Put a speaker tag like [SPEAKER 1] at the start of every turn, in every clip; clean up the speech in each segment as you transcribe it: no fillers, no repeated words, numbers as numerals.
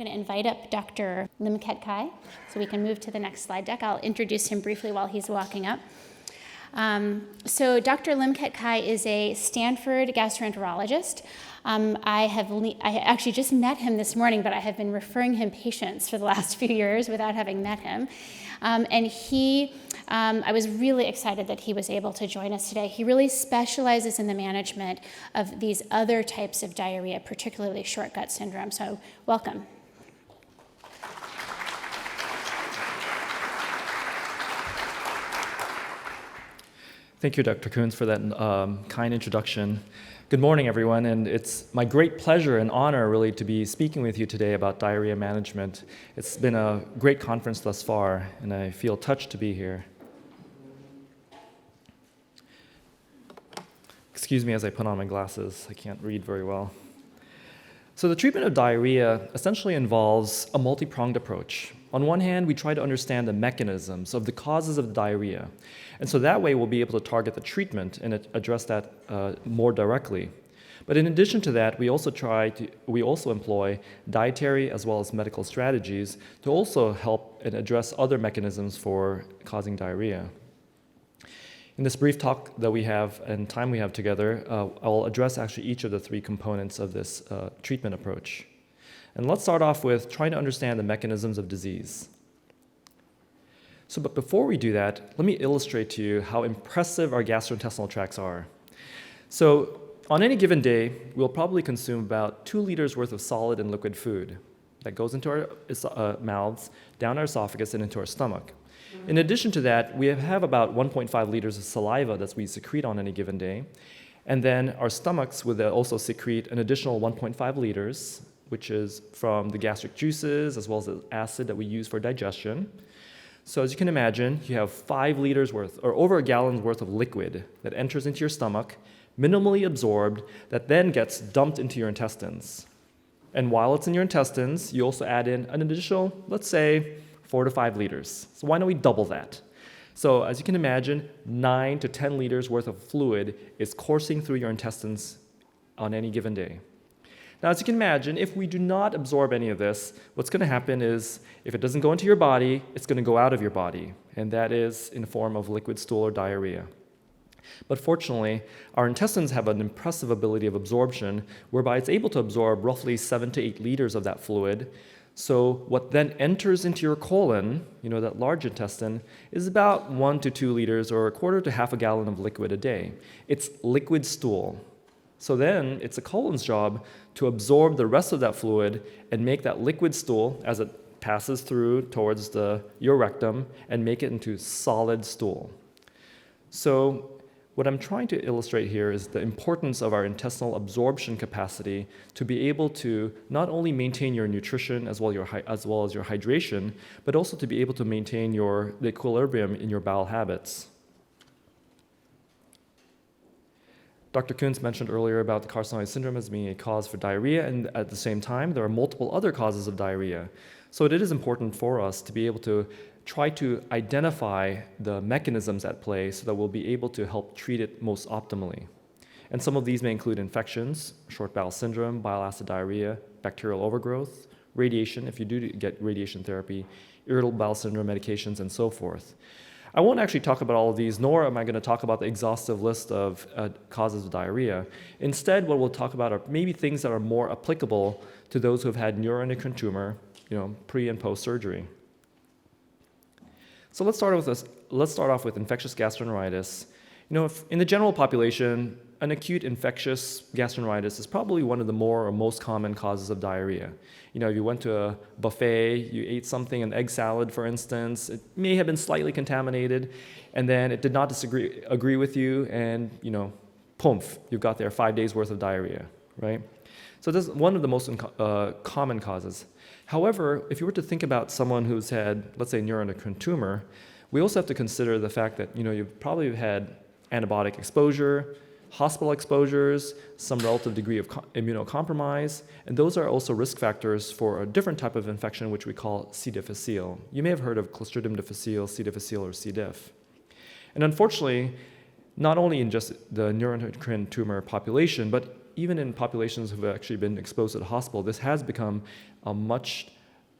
[SPEAKER 1] going to invite up Dr. Limketkai, so we can move to the next slide deck. I'll introduce him briefly while he's walking up. So Dr. Limketkai is a Stanford gastroenterologist. I actually just met him this morning, but I have been referring him patients for the last few years without having met him. I was really excited that he was able to join us today. He really specializes in the management of these other types of diarrhea, particularly short gut syndrome. So welcome.
[SPEAKER 2] Thank you, Dr. Kuhns, for that kind introduction. Good morning, everyone, and it's my great pleasure and honor, really, to be speaking with you today about diarrhea management. It's been a great conference thus far, and I feel touched to be here. Excuse me as I put on my glasses. I can't read very well. So the treatment of diarrhea essentially involves a multi-pronged approach. On one hand, we try to understand the mechanisms of the causes of diarrhea. And so that way, we'll be able to target the treatment and address that more directly. But in addition to that, we also employ dietary as well as medical strategies to also help and address other mechanisms for causing diarrhea. In this brief talk that we have and time we have together, I'll address actually each of the three components of this treatment approach. And let's start off with trying to understand the mechanisms of disease. But before we do that, let me illustrate to you how impressive our gastrointestinal tracts are. So on any given day, we'll probably consume about 2 liters worth of solid and liquid food that goes into our mouths, down our esophagus, and into our stomach. In addition to that, we have about 1.5 liters of saliva that we secrete on any given day. And then our stomachs would also secrete an additional 1.5 liters, which is from the gastric juices as well as the acid that we use for digestion. So as you can imagine, you have 5 liters worth, or over a gallon's worth of liquid that enters into your stomach, minimally absorbed, that then gets dumped into your intestines. And while it's in your intestines, you also add in an additional, let's say, 4 to 5 liters. So why don't we double that? So as you can imagine, 9 to 10 liters worth of fluid is coursing through your intestines on any given day. Now, as you can imagine, if we do not absorb any of this, what's going to happen is, if it doesn't go into your body, it's going to go out of your body, and that is in the form of liquid stool or diarrhea. But fortunately, our intestines have an impressive ability of absorption, whereby it's able to absorb roughly 7 to 8 liters of that fluid. So what then enters into your colon, that large intestine, is about 1 to 2 liters or a quarter to half a gallon of liquid a day. It's liquid stool. So then it's the colon's job to absorb the rest of that fluid and make that liquid stool, as it passes through towards your rectum, and make it into solid stool. So what I'm trying to illustrate here is the importance of our intestinal absorption capacity to be able to not only maintain your nutrition as well as your hydration, but also to be able to maintain the equilibrium in your bowel habits. Dr. Kuhns mentioned earlier about the carcinoid syndrome as being a cause for diarrhea, and at the same time, there are multiple other causes of diarrhea. So it is important for us to be able to try to identify the mechanisms at play so that we'll be able to help treat it most optimally. And some of these may include infections, short bowel syndrome, bile acid diarrhea, bacterial overgrowth, radiation, if you do get radiation therapy, irritable bowel syndrome medications, and so forth. I won't actually talk about all of these, nor am I going to talk about the exhaustive list of causes of diarrhea. Instead, what we'll talk about are maybe things that are more applicable to those who have had neuroendocrine tumor, pre and post surgery. So let's start off with infectious gastroenteritis. In the general population, an acute infectious gastroenteritis is probably one of the more or most common causes of diarrhea. If you went to a buffet, you ate something, an egg salad, for instance, it may have been slightly contaminated, and then it did not agree with you, and, poof, you've got there 5 days worth of diarrhea, right? So this is one of the most common causes. However, if you were to think about someone who's had, let's say, neuroendocrine tumor, we also have to consider the fact that, you've probably had antibiotic exposure, hospital exposures, some relative degree of immunocompromise, and those are also risk factors for a different type of infection, which we call C. difficile. You may have heard of Clostridium difficile, C. difficile, or C. diff. And unfortunately, not only in just the neuroendocrine tumor population, but even in populations who have actually been exposed to the hospital, this has become a much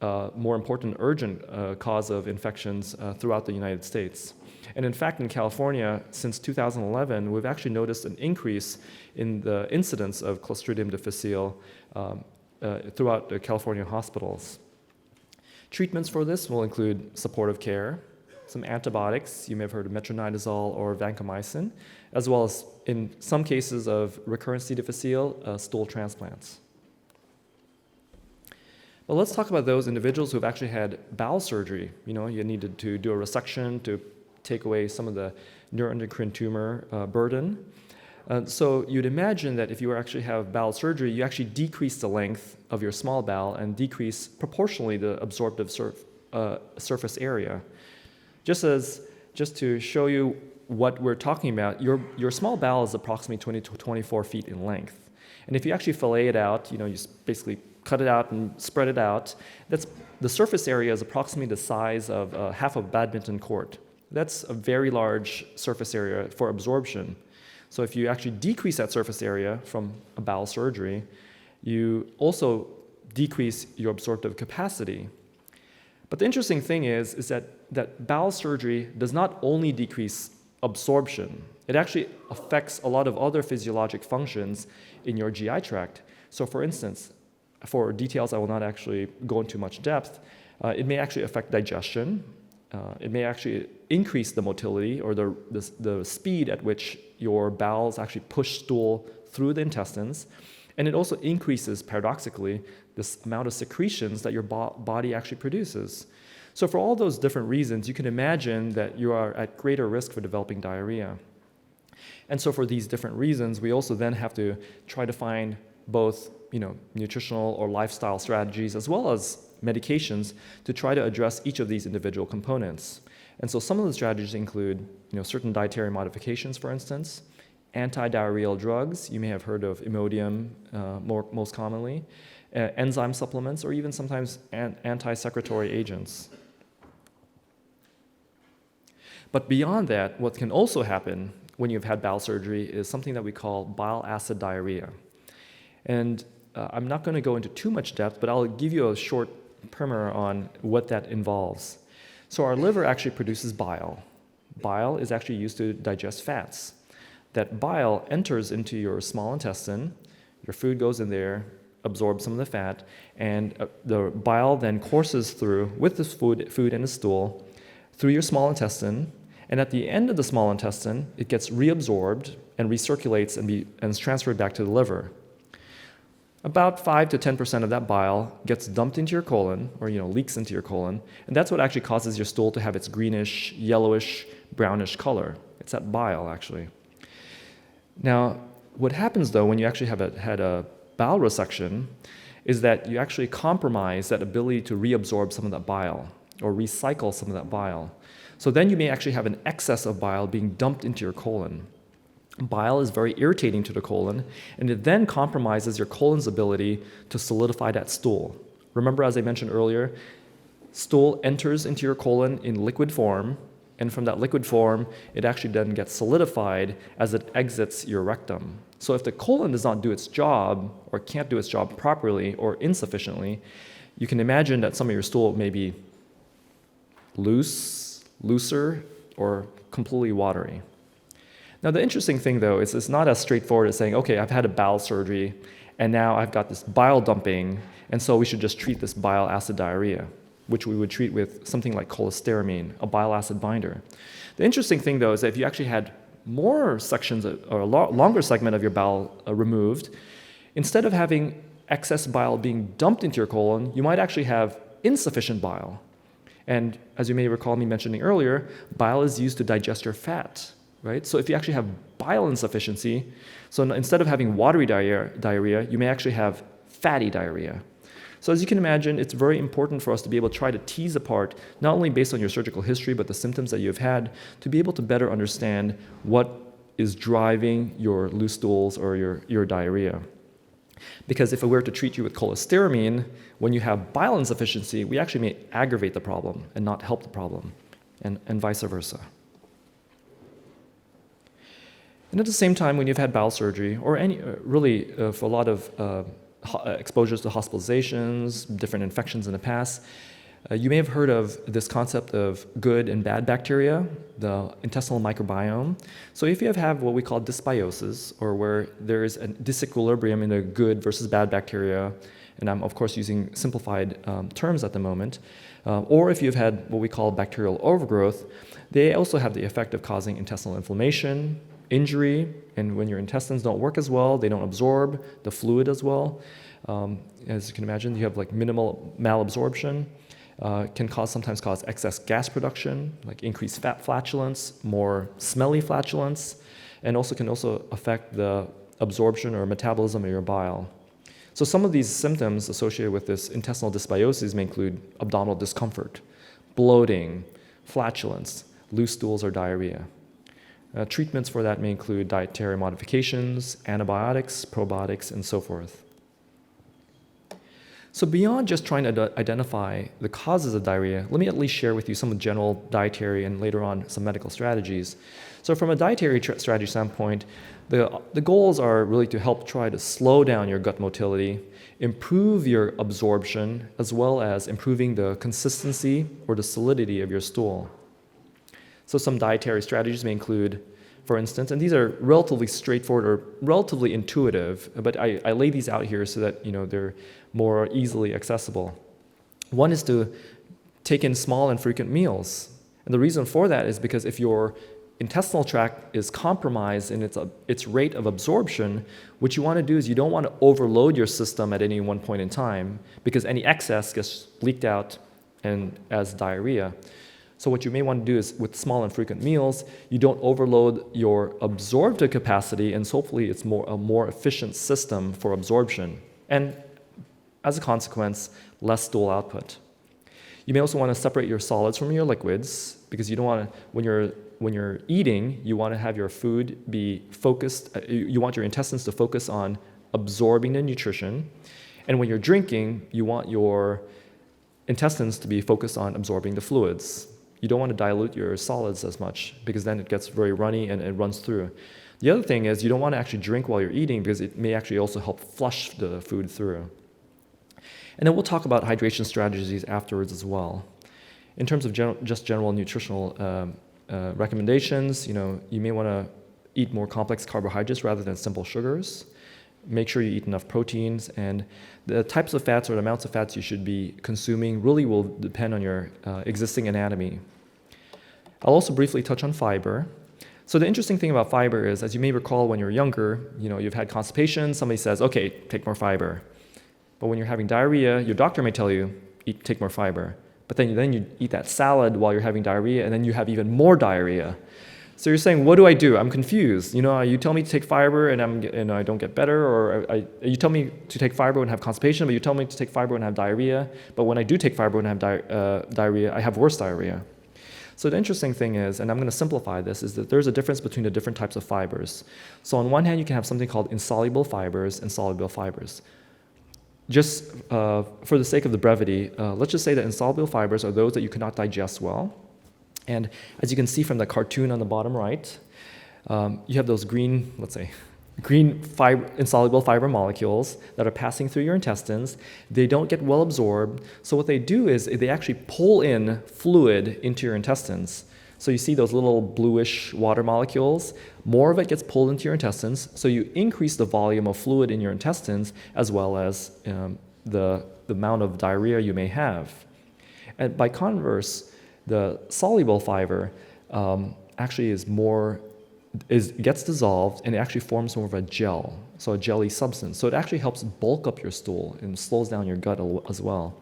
[SPEAKER 2] more important, urgent cause of infections throughout the United States. And in fact, in California, since 2011, we've actually noticed an increase in the incidence of Clostridium difficile throughout the California hospitals. Treatments for this will include supportive care, some antibiotics, you may have heard of metronidazole or vancomycin, as well as, in some cases of recurrent C. difficile, stool transplants. Well, let's talk about those individuals who have actually had bowel surgery. You needed to do a resection to take away some of the neuroendocrine tumor burden. So you'd imagine that if you actually have bowel surgery, you actually decrease the length of your small bowel and decrease proportionally the absorptive surface area. Just to show you what we're talking about, your small bowel is approximately 20 to 24 feet in length. And if you actually fillet it out, you basically cut it out and spread it out, the surface area is approximately the size of half a badminton court. That's a very large surface area for absorption. So if you actually decrease that surface area from a bowel surgery, you also decrease your absorptive capacity. But the interesting thing is that bowel surgery does not only decrease absorption, it actually affects a lot of other physiologic functions in your GI tract. So for instance, for details I will not actually go into much depth, it may actually affect digestion. It may actually increase the motility or the speed at which your bowels actually push stool through the intestines. And it also increases, paradoxically, this amount of secretions that your body actually produces. So for all those different reasons, you can imagine that you are at greater risk for developing diarrhea. And so for these different reasons, we also then have to try to find both nutritional or lifestyle strategies as well as medications to try to address each of these individual components. And so some of the strategies include certain dietary modifications, for instance, anti-diarrheal drugs, you may have heard of Imodium most commonly, enzyme supplements, or even sometimes anti-secretory agents. But beyond that, what can also happen when you've had bowel surgery is something that we call bile acid diarrhea. And I'm not going to go into too much depth, but I'll give you a short primer on what that involves. So our liver actually produces bile. Bile is actually used to digest fats. That bile enters into your small intestine, your food goes in there, absorbs some of the fat, and the bile then courses through, with this food and the stool, through your small intestine, and at the end of the small intestine, it gets reabsorbed and recirculates and is transferred back to the liver. About 5 to 10% of that bile gets dumped into your colon, or leaks into your colon, and that's what actually causes your stool to have its greenish, yellowish, brownish color. It's that bile, actually. Now, what happens though when you actually had a bowel resection is that you actually compromise that ability to reabsorb some of that bile or recycle some of that bile. So then you may actually have an excess of bile being dumped into your colon. Bile is very irritating to the colon, and it then compromises your colon's ability to solidify that stool. Remember, as I mentioned earlier, stool enters into your colon in liquid form, and from that liquid form, it actually then gets solidified as it exits your rectum. So if the colon does not do its job, or can't do its job properly or insufficiently, you can imagine that some of your stool may be looser, or completely watery. Now, the interesting thing, though, is it's not as straightforward as saying, okay, I've had a bowel surgery, and now I've got this bile dumping, and so we should just treat this bile acid diarrhea, which we would treat with something like cholestyramine, a bile acid binder. The interesting thing, though, is that if you actually had more sections or a longer segment of your bowel removed, instead of having excess bile being dumped into your colon, you might actually have insufficient bile. And as you may recall me mentioning earlier, bile is used to digest your fat. Right? So if you actually have bile insufficiency, so instead of having watery diarrhea, you may actually have fatty diarrhea. So as you can imagine, it's very important for us to be able to try to tease apart, not only based on your surgical history, but the symptoms that you've had, to be able to better understand what is driving your loose stools or your diarrhea. Because if we were to treat you with cholestyramine, when you have bile insufficiency, we actually may aggravate the problem and not help the problem, and vice versa. And at the same time, when you've had bowel surgery, or any really for a lot of exposures to hospitalizations, different infections in the past, you may have heard of this concept of good and bad bacteria, the intestinal microbiome. So if you have what we call dysbiosis, or where there is a disequilibrium in the good versus bad bacteria, and I'm of course using simplified terms at the moment, or if you've had what we call bacterial overgrowth, they also have the effect of causing intestinal inflammation, injury, and when your intestines don't work as well, they don't absorb the fluid as well. As you can imagine, you have like minimal malabsorption. Can sometimes cause excess gas production, like increased fat flatulence, more smelly flatulence, and can also affect the absorption or metabolism of your bile. So some of these symptoms associated with this intestinal dysbiosis may include abdominal discomfort, bloating, flatulence, loose stools, or diarrhea. Treatments for that may include dietary modifications, antibiotics, probiotics, and so forth. So beyond just trying to identify the causes of diarrhea, let me at least share with you some general dietary and later on some medical strategies. So from a dietary strategy standpoint, the goals are really to help try to slow down your gut motility, improve your absorption, as well as improving the consistency or the solidity of your stool. So some dietary strategies may include, for instance, and these are relatively straightforward or relatively intuitive, but I lay these out here so that they're more easily accessible. One is to take in small and frequent meals. And the reason for that is because if your intestinal tract is compromised in its rate of absorption, what you want to do is you don't want to overload your system at any one point in time, because any excess gets leaked out and as diarrhea. So what you may want to do is with small and frequent meals, you don't overload your absorptive capacity, and so hopefully it's a more efficient system for absorption. And as a consequence, less stool output. You may also want to separate your solids from your liquids, because you don't want to, when you're eating, you want to have your food be focused, you want your intestines to focus on absorbing the nutrition. And when you're drinking, you want your intestines to be focused on absorbing the fluids. You don't want to dilute your solids as much, because then it gets very runny and it runs through. The other thing is you don't want to actually drink while you're eating, because it may actually also help flush the food through. And then we'll talk about hydration strategies afterwards as well. In terms of general nutritional recommendations, you may want to eat more complex carbohydrates rather than simple sugars. Make sure you eat enough proteins, and the types of fats or the amounts of fats you should be consuming really will depend on your existing anatomy. I'll also briefly touch on fiber. So the interesting thing about fiber is, as you may recall when you're younger, you've had constipation, somebody says, okay, take more fiber. But when you're having diarrhea, your doctor may tell you, take more fiber. But then you eat that salad while you're having diarrhea, and then you have even more diarrhea. So you're saying, what do I do? I'm confused. You tell me to take fiber and I don't get better, or you tell me to take fiber and have constipation, but you tell me to take fiber and have diarrhea. But when I do take fiber and have diarrhea, I have worse diarrhea. So the interesting thing is, and I'm going to simplify this, is that there's a difference between the different types of fibers. So on one hand, you can have something called insoluble fibers and soluble fibers. Just for the sake of the brevity, let's just say that insoluble fibers are those that you cannot digest well. And as you can see from the cartoon on the bottom right, you have those green insoluble fiber molecules that are passing through your intestines. They don't get well absorbed. So what they do is they actually pull in fluid into your intestines. So you see those little bluish water molecules, more of it gets pulled into your intestines, so you increase the volume of fluid in your intestines as well as the amount of diarrhea you may have. And by converse, the soluble fiber actually gets dissolved, and it actually forms more of a gel, so a jelly substance. So it actually helps bulk up your stool and slows down your gut as well.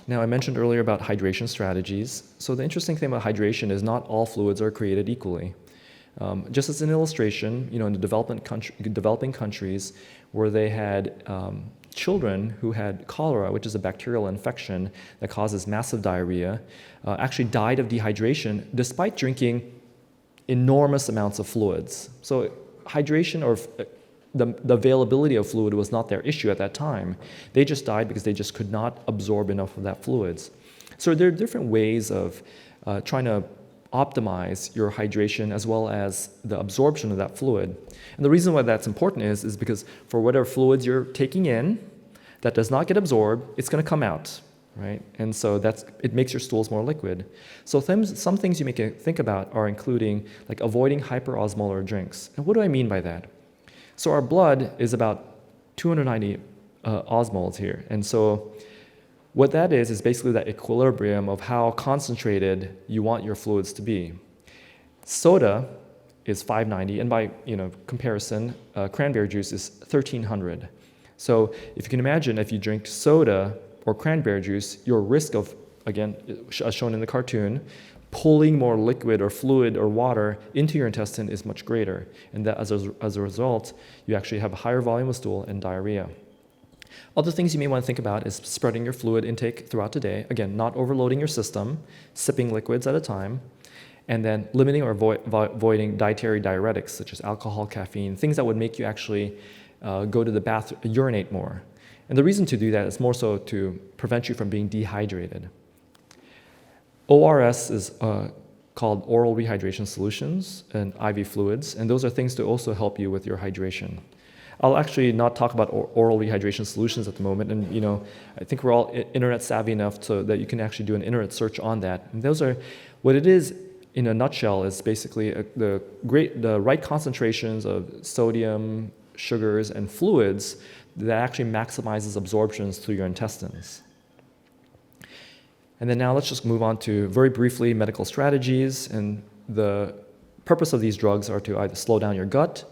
[SPEAKER 2] Now, I mentioned earlier about hydration strategies. So the interesting thing about hydration is not all fluids are created equally. Just as an illustration, in the developing countries where they had children who had cholera, which is a bacterial infection that causes massive diarrhea, actually died of dehydration despite drinking enormous amounts of fluids. So hydration or the availability of fluid was not their issue at that time. They just died because they just could not absorb enough of that fluids. So there are different ways of trying to optimize your hydration as well as the absorption of that fluid. And the reason why that's important is because for whatever fluids you're taking in that does not get absorbed, it's going to come out, right? And so it makes your stools more liquid. So some things you may think about are including like avoiding hyperosmolar drinks. And what do I mean by that? So our blood is about 290 osmoles here. And so what that is basically that equilibrium of how concentrated you want your fluids to be. Soda is 590, and by comparison, cranberry juice is 1300. So if you can imagine, if you drink soda or cranberry juice, your risk of, again, as shown in the cartoon, pulling more liquid or fluid or water into your intestine is much greater. And that as a result, you actually have a higher volume of stool and diarrhea. Other things you may want to think about is spreading your fluid intake throughout the day. Again, not overloading your system, sipping liquids at a time, and then limiting or avoiding dietary diuretics such as alcohol, caffeine, things that would make you actually go to the bathroom, urinate more. And the reason to do that is more so to prevent you from being dehydrated. ORS is called oral rehydration solutions and IV fluids, and those are things to also help you with your hydration. I'll actually not talk about oral rehydration solutions at the moment, and I think we're all internet savvy enough so that you can actually do an internet search on that. And those are what it is in a nutshell is basically the right concentrations of sodium, sugars, and fluids that actually maximizes absorptions through your intestines. And then now let's just move on to very briefly medical strategies. And the purpose of these drugs are to either slow down your gut,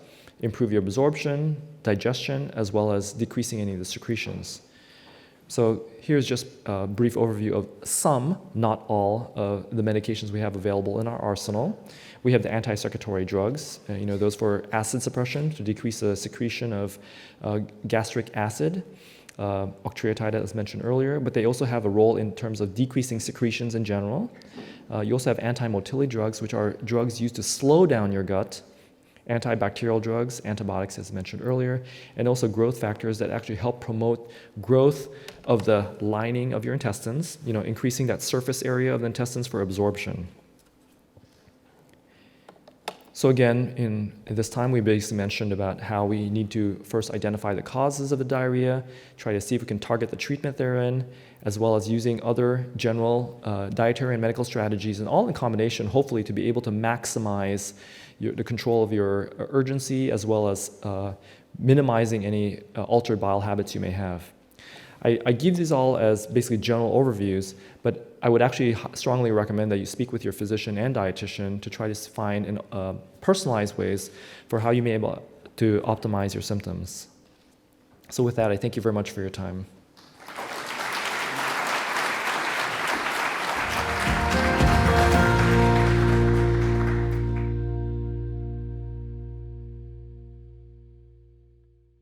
[SPEAKER 2] improve your absorption, digestion, as well as decreasing any of the secretions. So here's just a brief overview of some, not all, of the medications we have available in our arsenal. We have the anti-secretory drugs, those for acid suppression to decrease the secretion of gastric acid, octreotide as mentioned earlier, but they also have a role in terms of decreasing secretions in general. You also have anti-motility drugs, which are drugs used to slow down your gut, antibacterial drugs, antibiotics as mentioned earlier, and also growth factors that actually help promote growth of the lining of your intestines, increasing that surface area of the intestines for absorption. So again, in this time, we basically mentioned about how we need to first identify the causes of the diarrhea, try to see if we can target the treatment therein, as well as using other general dietary and medical strategies, and all in combination, hopefully, to be able to maximize the control of your urgency, as well as minimizing any altered bile habits you may have. I give these all as basically general overviews, but I would actually strongly recommend that you speak with your physician and dietitian to try to find personalized ways for how you may be able to optimize your symptoms. So with that, I thank you very much for your time.